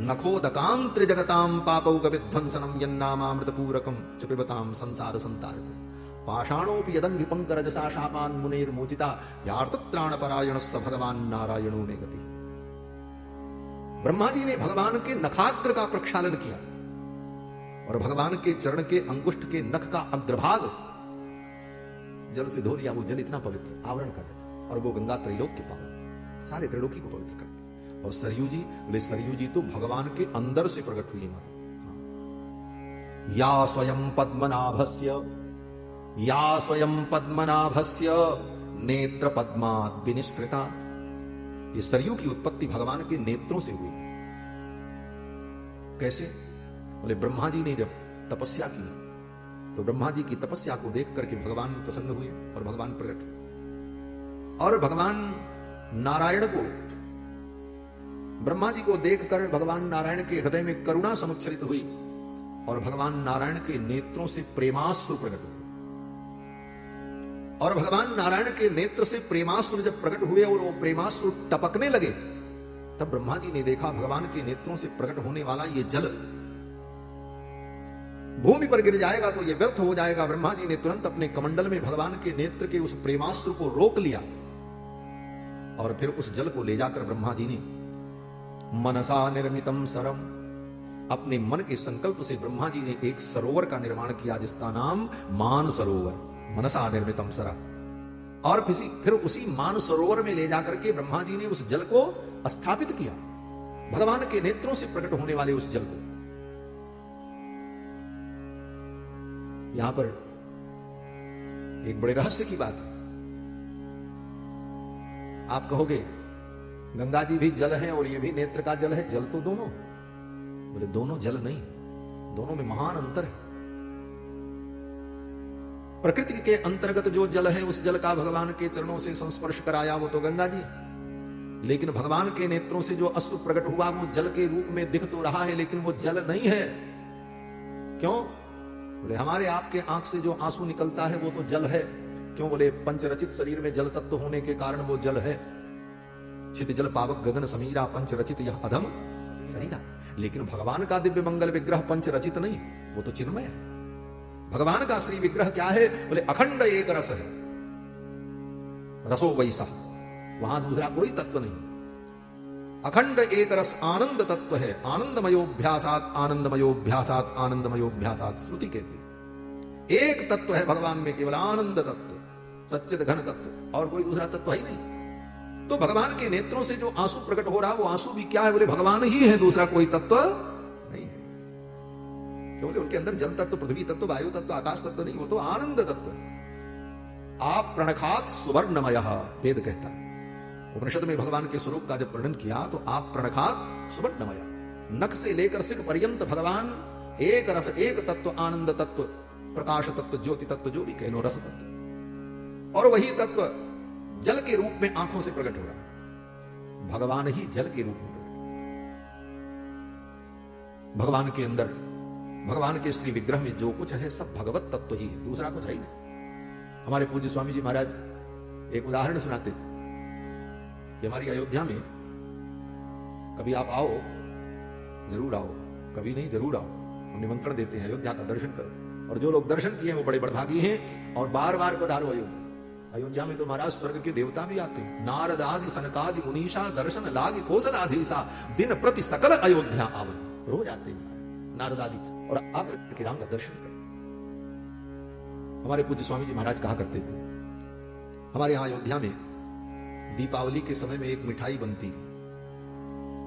नखोदकाम त्रिजगताम पापौ विध्वंसनम यन्नामामृत पूरकम च पिबताम संसार संतारकम पाषाणोपि यदंघि पंकरजसा शापान मुनेर्मोचिता यार्तत्राण परायणस्य भगवान नारायणो मे गति। ब्रह्मा जी ने भगवान के नखाग्र का प्रक्षालन किया। और भगवान के चरण के अंगुष्ठ के नख का अग्रभाग जल से धो लिया। वो जल इतना पवित्र, आवरण का जल, और वो गंगा त्रैलोक के पावन, सारे त्रैलोकी को पवित्र करती। और सरयू जी, बोले सरयू जी तो भगवान के अंदर से प्रकट हुई है। या स्वयं पद्मनाभस्य, या स्वयं पद्मनाभस्य नेत्र पद्मात् विनिसृता। ये सरयू की उत्पत्ति भगवान के नेत्रों से हुई। कैसे? बोले ब्रह्मा जी ने जब तपस्या की तो ब्रह्मा जी की तपस्या को देख करके भगवान प्रसन्न हुए और भगवान प्रकट हुए। और भगवान नारायण को, ब्रह्मा जी को देखकर भगवान नारायण के हृदय में करुणा समुच्चरित हुई और भगवान नारायण के नेत्रों से प्रेमाश्रु प्रकट हुए। और भगवान नारायण के नेत्र से प्रेमाश्रु जब प्रकट हुए और वो प्रेमाश्रु टपकने लगे, तब ब्रह्मा जी ने देखा भगवान के नेत्रों से प्रकट होने वाला ये जल भूमि पर गिर जाएगा तो ये व्यर्थ हो जाएगा। ब्रह्मा जी ने तुरंत अपने कमंडल में भगवान के नेत्र के उस प्रेमाश्रु को रोक लिया और फिर उस जल को ले जाकर ब्रह्मा जी ने मनसा निर्मितम सरम, अपने मन के संकल्प से ब्रह्मा जी ने एक सरोवर का निर्माण किया जिसका नाम मान सरोवर, मनसा निर्मितम सरा। और फिर उसी मान सरोवर में ले जाकर के ब्रह्मा जी ने उस जल को स्थापित किया, भगवान के नेत्रों से प्रकट होने वाले उस जल को। यहां पर एक बड़े रहस्य की बात है। आप कहोगे गंगा जी भी जल है और ये भी नेत्र का जल है, जल तो दोनों। बोले दोनों जल नहीं, दोनों में महान अंतर है। प्रकृति के अंतर्गत जो जल है उस जल का भगवान के चरणों से संस्पर्श कराया वो तो गंगा जी, लेकिन भगवान के नेत्रों से जो अश्रु प्रकट हुआ वो जल के रूप में दिख तो रहा है लेकिन वो जल नहीं है। क्यों? बोले हमारे आपके आंख से जो आंसू निकलता है वो तो जल है। क्यों? बोले पंचरचित शरीर में जल तत्व होने के कारण वो जल है। चित जल पावक गगन समीरा पंचरचित यह अधम शरीरा। लेकिन भगवान का दिव्य मंगल विग्रह पंचरचित नहीं, वो तो चिन्मय है। भगवान का श्री विग्रह क्या है? बोले अखंड एक रस है, रसो वैसा, वहां दूसरा कोई तत्व नहीं। अखंड एक रस आनंद तत्व है। आनंदमयोभ्यासात आनंदमयोभ्यासात आनंदमयोभ्यासात श्रुति कहती। एक तत्व है भगवान में, केवल आनंद तत्व, सच्चिद घन तत्व, और कोई दूसरा तत्व ही नहीं। तो भगवान के नेत्रों से जो आंसू प्रकट हो रहा है वो आंसू भी क्या है? बोले भगवान ही है, दूसरा कोई तत्व नहीं है। क्यों? बोले उनके अंदर जल तत्व, पृथ्वी तत्व, वायु तत्व, आकाश तत्व नहीं, वो तो आनंद तत्व है। आप प्रणखात सुवर्णमयः, वेद कहता है। उपनिषद में भगवान के स्वरूप का जब वर्णन किया तो आप प्रणखात सुवर्णमय, नख से लेकर सिख पर्यंत भगवान एक रस, एक तत्व, आनंद तत्व, प्रकाश तत्व, ज्योति तत्व, जो भी कह लो, रस तत्व। और वही तत्व जल के रूप में आंखों से प्रकट हो रहा है। भगवान ही जल के रूप में प्रकट। भगवान के अंदर, भगवान के श्री विग्रह में जो कुछ है सब भगवत तत्व ही है, दूसरा कुछ है ही नहीं। हमारे पूज्य स्वामी जी महाराज एक उदाहरण सुनाते थे कि हमारी अयोध्या में कभी आप आओ, जरूर आओ, कभी नहीं जरूर आओ, हम निमंत्रण देते हैं, अयोध्या का दर्शन करो। और जो लोग दर्शन किए वो बड़े बड़भागी हैं और बार बार पधारो अयोध्या। अयोध्या में तो महाराज स्वर्ग के देवता भी आते हैं। नारद आदि सनकादि मुनीषा दर्शन लागे कौशलाधीशा, दिन प्रति सकल अयोध्या आवन। रोज आते हैं नारद आदि और आकर के राम का दर्शन करते। हमारे पूज्य स्वामी जी महाराज कहा करते थे, हमारे यहाँ अयोध्या में दीपावली के समय में एक मिठाई बनती,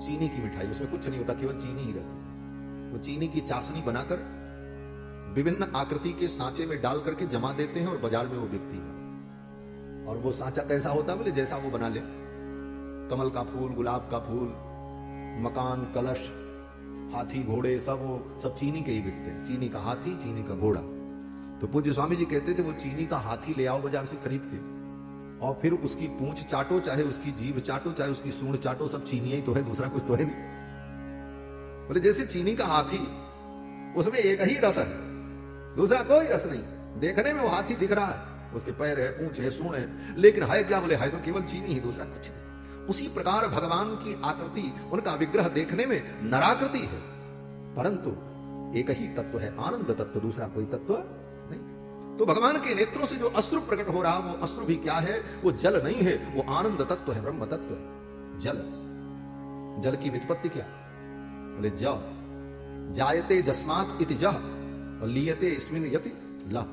चीनी की मिठाई, उसमें कुछ नहीं होता, केवल चीनी ही रहती। वो चीनी की चाशनी बनाकर विभिन्न आकृति के सांचे में डाल करके जमा देते हैं और बाजार में वो बिकती है। और वो सांचा कैसा होता है? बोले जैसा वो बना ले, कमल का फूल, गुलाब का फूल, मकान, कलश, हाथी, घोड़े, सब चीनी के ही बिकते हैं। चीनी का हाथी, चीनी का घोड़ा। तो पूज्य स्वामी जी कहते थे वो चीनी का हाथी ले आओ बाजार से खरीद के, और फिर उसकी पूंछ चाटो, चाहे उसकी जीभ चाटो, चाहे उसकी सूंड चाटो, सब चीनी ही तो है, दूसरा कुछ तो है नहीं। बोले जैसे चीनी का हाथी, उसमें एक ही रस है, दूसरा कोई रस नहीं। देखने में वो हाथी दिख रहा है, उसके पैर है, पूंछ है, सूंड है, लेकिन है क्या? बोले है तो केवल चीनी ही, दूसरा कुछ नहीं। उसी प्रकार भगवान की आकृति, उनका विग्रह देखने में नराकृति है, परंतु एक ही तत्व है, आनंद तत्व, दूसरा कोई तत्व नहीं। तो भगवान के नेत्रों से जो अश्रु प्रकट हो रहा, वो अश्रु भी क्या है? वो जल नहीं है, वो आनंद तत्व है, ब्रह्म तत्व है। जल, जल की व्युत्पत्ति क्या? बोले ज, जायते जस्मात इति जह और लियते इसमिन यति लह।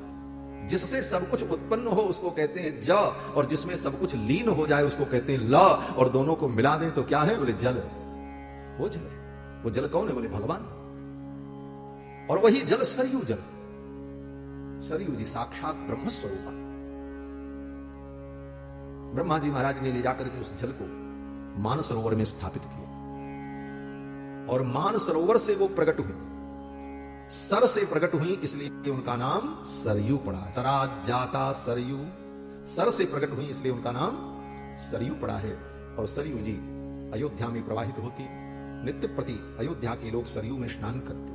जिससे सब कुछ उत्पन्न हो उसको कहते हैं ज, और जिसमें सब कुछ लीन हो जाए उसको कहते हैं ल, और दोनों को मिला दें तो क्या है? बोले जल। वो जल है। वो जल कौन है? बोले भगवान। और वही जल सरयू जल। सरयू जी साक्षात ब्रह्म स्वरूप है। ब्रह्मा जी महाराज ने ले जाकर के उस जल को मानसरोवर में स्थापित किया, और मानसरोवर से वो प्रकट हुई, सर से प्रकट हुई, इसलिए उनका नाम सरयू पड़ा। सरा जाता सरयू, सर से प्रकट हुई इसलिए उनका नाम सरयू पड़ा है। और सरयू जी अयोध्या में प्रवाहित होती, नित्य प्रति अयोध्या के लोग सरयू में स्नान करते।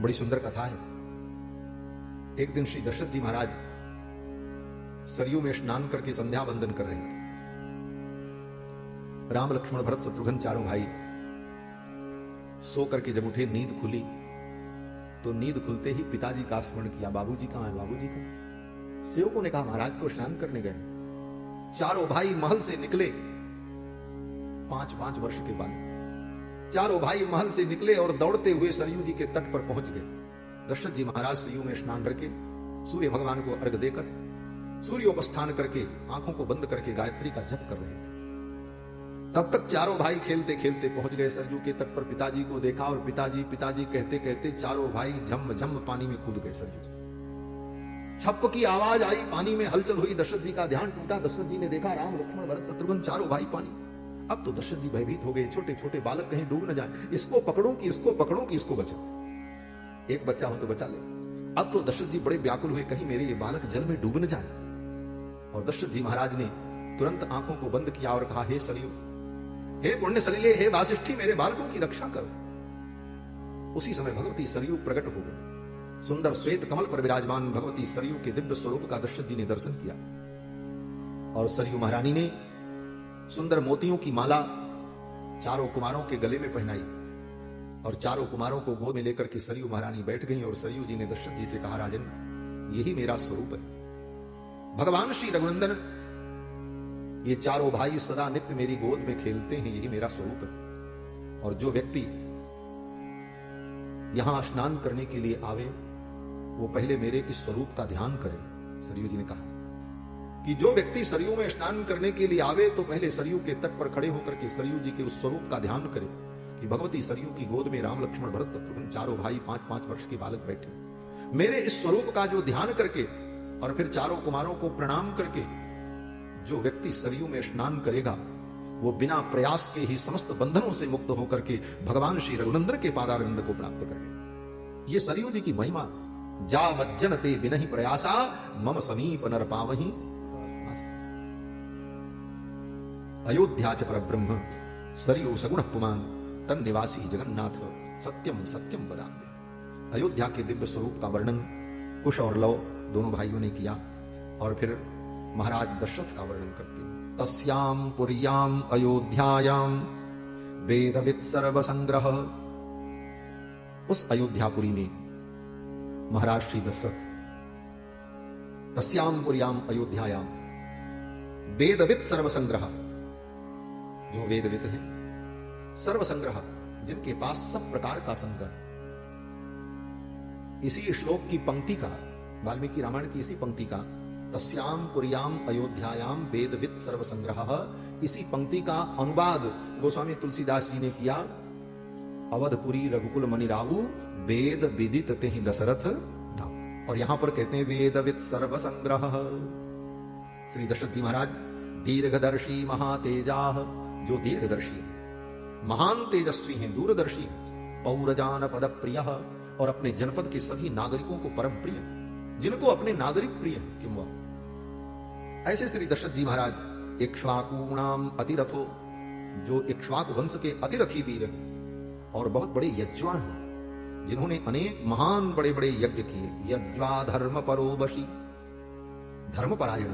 बड़ी सुंदर कथा है। एक दिन श्री दशरथ जी महाराज सरयू में स्नान करके संध्या वंदन कर रहे थे। राम लक्ष्मण भरत शत्रुघ्न चारों भाई सो करके जब उठे, नींद खुली, तो नींद खुलते ही पिताजी का स्मरण किया। बाबूजी कहां है? बाबूजी कहां? सेवकों ने कहा महाराज तो स्नान करने गए। चारों भाई महल से निकले, 5-5 वर्ष के बाद चारों भाई महल से निकले और दौड़ते हुए सरयू जी के तट पर पहुंच गए। दशरथ जी महाराज सरयू में स्नान करके सूर्य भगवान को अर्घ देकर सूर्योपस्थान करके आंखों को बंद करके गायत्री का जप कर रहे थे। तब तक चारों भाई खेलते खेलते पहुंच गए सरयू के तट पर। पिताजी को देखा और पिताजी पिताजी कहते कहते चारों भाई झम झम पानी में कूद गए। सरयू जी छप की आवाज आई, पानी में हलचल हुई। दशरथ जी का ध्यान टूटा। दशरथ जी ने देखा राम लक्ष्मण भरत शत्रुघ्न चारों भाई पानी। अब तो दशरथ जी भयभीत हो गए, छोटे छोटे बालक कहीं डूब न जाए, इसको पकड़ो कि इसको पकड़ो कि इसको बचाओ, एक बच्चा हो तो बचा ले। अब तो दशरथ जी बड़े व्याकुल हुए, कहीं मेरे ये बालक जल में डूब न जाए। और दशरथ जी महाराज ने तुरंत आंखों को बंद किया और कहा, हे सरयू, हे पुण्य सलिले, हे वासिष्ठी, मेरे बालकों की रक्षा करो। उसी समय भगवती सरयू प्रकट हो गई। सुंदर श्वेत कमल पर विराजमान भगवती सरयू के दिव्य स्वरूप का दशरथ जी ने दर्शन किया। और सरयू महारानी ने सुंदर मोतियों की माला चारों कुमारों के गले में पहनाई, और चारों कुमारों को गोद में लेकर के सरयू महारानी बैठ गई। और सरयू जी ने दशरथ जी से कहा, राजन, यही मेरा स्वरूप है। भगवान श्री रघुनंदन, ये चारों भाई सदा नित्य मेरी गोद में खेलते हैं, यही मेरा स्वरूप है। और जो व्यक्ति यहां स्नान करने के लिए आवे, वो पहले मेरे इस स्वरूप का ध्यान करे। सरयू जी ने कहा कि जो व्यक्ति सरयू में स्नान करने के लिए आवे तो पहले सरयू के तट पर खड़े होकर के सरयू जी के उस स्वरूप का ध्यान करे कि भगवती सरयू की गोद में राम लक्ष्मण भरत शत्रुघ्न चारों भाई 5-5 वर्ष के बालक बैठे। मेरे इस स्वरूप का जो ध्यान करके और फिर चारों कुमारों को प्रणाम करके जो व्यक्ति सरयू में स्नान करेगा, वो बिना प्रयास के ही समस्त बंधनों से मुक्त होकर के भगवान श्री रघुनंदन के पादारविंद को प्राप्त करेगा। ये सरयू जी की महिमा। जा मज्जन ते बिनहि प्रयासा, मम समीप नर पावहि। अयोध्या च परब्रह्म सरयू सगुण पुमान, तन निवासी जगन्नाथ सत्यम सत्यम वदाम्य। अयोध्या के दिव्य स्वरूप का वर्णन कुश और लव दोनों भाइयों ने किया, और फिर महाराज दशरथ का वर्णन करते हैं। तस्याम पुर्याम अयोध्यायाम वेदविद सर्व संग्रह। उस अयोध्यापुरी में महाराज श्री दशरथ, तस्याम पुर्याम अयोध्यायाम वेदविद सर्व संग्रह, जो वेदविद है, सर्व संग्रह, जिनके पास सब प्रकार का संग्रह। इसी श्लोक की पंक्ति का, वाल्मीकि रामायण की इसी पंक्ति का, तस्याम पुर्याम अयोध्यायाम वेदविद सर्व संग्रह, इसी पंक्ति का अनुवाद गोस्वामी तुलसीदास जी ने किया। अवधपुरी रघुकुल मणि रावु, वेद विदित तेहि दशरथ राव। और यहां पर कहते हैं वेदविद सर्व संग्रह। श्री दशरथ जी महाराज दीर्घदर्शी महातेजा, जो दीर्घदर्शी है, महान तेजस्वी हैं, दूरदर्शी हैं, पौरजान पद प्रिय, और अपने जनपद के सभी नागरिकों को परम प्रिय, जिनको अपने नागरिक प्रिय किम वह। ऐसे श्री दशरथ जी महाराज इक्ष्वाकूणाम अतिरथो, जो इक्ष्वाक वंश के अतिरथी वीर हैं और बहुत बड़े यज्ञवान हैं, जिन्होंने अनेक महान बड़े बड़े यज्ञ किए। यज्वा धर्म परो वशी, धर्मपरायण,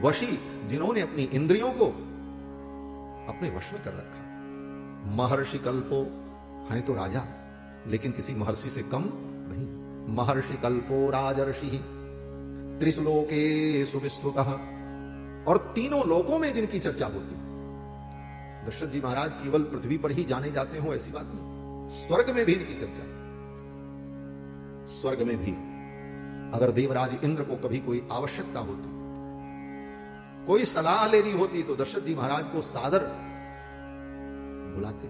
वशी, जिन्होंने अपनी इंद्रियों को अपने वश में कर रखा। महर्षि कल्पो, हैं तो राजा लेकिन किसी महर्षि से कम नहीं। महर्षि कल्पो राजर्षि, त्रिश्लोके सुविश्रुतः, और तीनों लोकों में जिनकी चर्चा होती है। दशरथ जी महाराज केवल पृथ्वी पर ही जाने जाते हो ऐसी बात नहीं, स्वर्ग में भी इनकी चर्चा। स्वर्ग में भी अगर देवराज इंद्र को कभी कोई आवश्यकता होती, कोई सलाह लेनी होती, तो दशरथ जी महाराज को सादर बुलाते।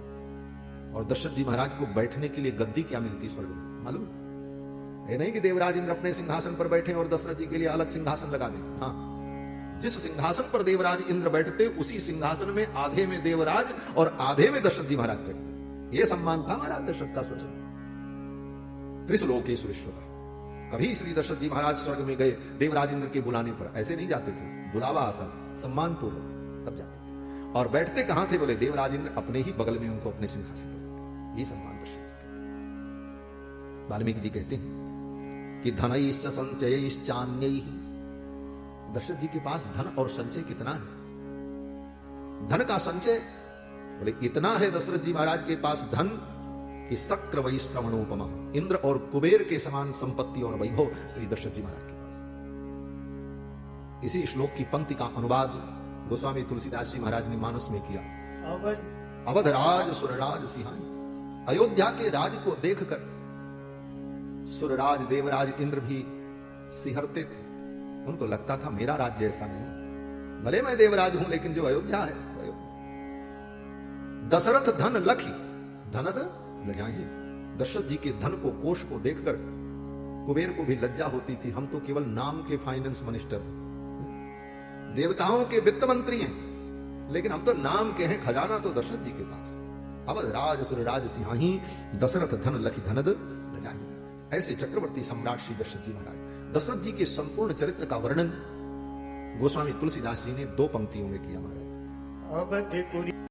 और दशरथ जी महाराज को बैठने के लिए गद्दी क्या मिलती स्वर्ग में मालूम? ये नहीं कि देवराज इंद्र अपने सिंहासन पर बैठे और दशरथ जी के लिए अलग सिंहासन लगा दें। हाँ, जिस सिंहासन पर देवराज इंद्र बैठते, उसी सिंहासन में आधे में देवराज और आधे में दशरथ जी महाराज बैठते। यह सम्मान था महाराज दशरथ का स्वतंत्र। त्रिशलोकेषु ईश्वर। कभी श्री दशरथ जी महाराज स्वर्ग में गए देवराज इंद्र के बुलाने पर, ऐसे नहीं जाते थे, बुलावा आता था सम्मान पूर्वक, तब जाते थे। और बैठते कहां थे? बोले देवराज इंद्र अपने ही बगल में उनको अपने सिंहासन पर। ये सम्मान दशरथ जी। वाल्मीकि जी कहते हैं कि धनैश्च संचयैश्चान्यैः। दशरथ जी के पास धन और संचय कितना है? धन का संचय बोले इतना है दशरथ जी महाराज के पास धन कि शक्र वैश्रवणोपम, इंद्र और कुबेर के समान संपत्ति और वैभव श्री दशरथ जी महाराज के पास। इसी श्लोक की पंक्ति का अनुवाद गोस्वामी तुलसीदास जी महाराज ने मानस में किया। अवध राज सुरराज सिंहाई। अयोध्या के राज को देखकर सुरराज देवराज इंद्र भी सिहरते थे। उनको लगता था मेरा राज्य ऐसा नहीं, भले मैं देवराज हूं, लेकिन जो अयोध्या है। दशरथ धन लखी धनद लजाही। दशरथ जी के धन को, कोष को देखकर कुबेर को भी लज्जा होती थी। हम तो केवल नाम के फाइनेंस मिनिस्टर, देवताओं के वित्त मंत्री हैं, लेकिन हम तो नाम के हैं। खजाना तो दशरथ जी के पास। अवध राज सुरराज सिंहाही, दशरथ धन लखी धनद लजाही। ऐसे चक्रवर्ती सम्राट श्री दशरथ जी महाराज। दशरथ जी के संपूर्ण चरित्र का वर्णन गोस्वामी तुलसीदास जी ने 2 पंक्तियों में किया महाराज। अवधपुरी